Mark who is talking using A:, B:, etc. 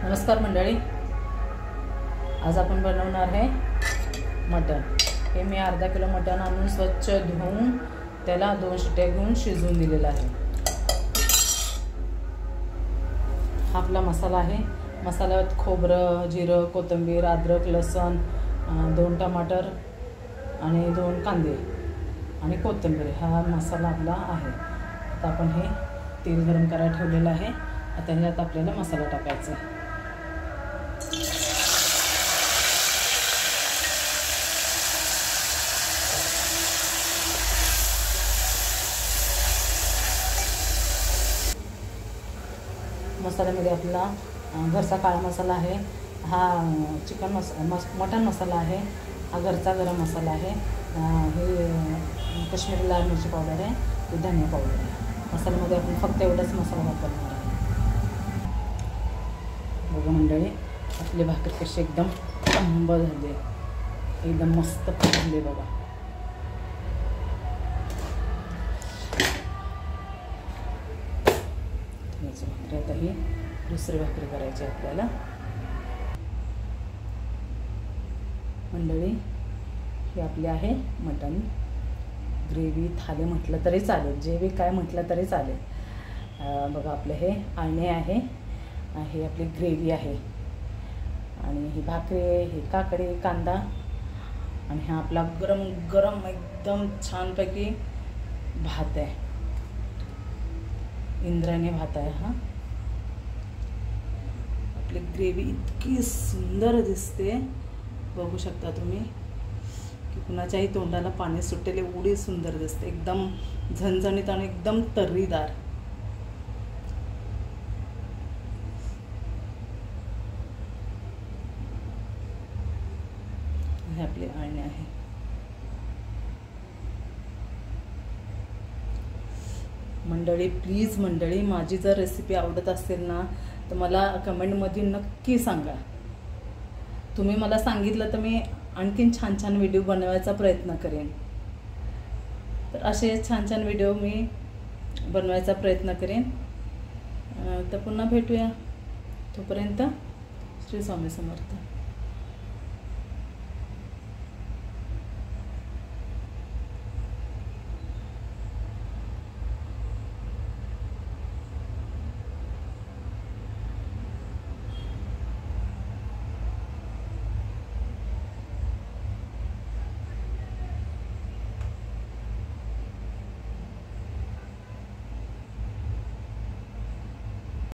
A: नमस्कार मंडळी, आज आपण बनवणार आहे मटण। हे मी अर्धा किलो मटण आणून स्वच्छ धुवून त्याला 2 शिट्ट्या घेऊन शिजवून दिलेला आहे। हा आपला मसाला आहे। मसाल्यात खोबरं, जिरं, कोथिंबीर, अद्रक, लसूण, 2 टमाटर आणि 2 कांदे आणि कोथिंबीर हा मसाला आपला आहे। आता आपण हे तेल गरम करायला ठेवलेलं आहे। आता ह्यात आपल्याला मसाला टाकायचा आहे। मसाल्यामध्ये आपला घरचा काळा मसाला आहे, हा चिकन मटन मसाला आहे, हा घरचा गरम मसाला आहे, हे काश्मीरी लाल मिरची पावडर आहे, हे धनिया पावडर आहे। मसाल्यामध्ये आपण फक्त एवढाच मसाला वापरणार आहे। बघा मंडळी, आपली भाकर कशी एकदम खंब झाली, एकदम मस्त फुगली बघा। भाकरी आता ही दुसरी भाकरी करायची आपल्याला। मंडळी, ही आपली आहे मटण ग्रेव्ही थाली म्हटलं तरी चालेल, जे बी काय म्हटलं तरी चालेल। बघा आपले हे आळणे आहे, हे आपली ग्रेव्ही आहे आणि ही भाकरी, ही काकडी, कांदा आणि हा आपला गरम गरम एकदम छानपैकी भात आहे, इंद्रायणी भात आहे। हा आपली ग्रेव्ही इतकी सुंदर दिसते, बघू शकता तुम्ही की कुणाच्याही तोंडाला पाणी सुटेल एवढी सुंदर दिसते, एकदम झणझणीत आणि एकदम तर्रीदार। हे आपले आळणे आहे। मंडळी प्लीज मंडळी, माझी जर रेसिपी आवडत असेल ना तर मला कमेंटमध्ये नक्की सांगा। तुम्ही मला सांगितलं तर मी आणखीन छान छान व्हिडिओ बनवायचा प्रयत्न करेन। तर असे छान छान व्हिडिओ मी बनवायचा प्रयत्न करेन। तर पुन्हा भेटूया, तोपर्यंत श्री स्वामी समर्थ।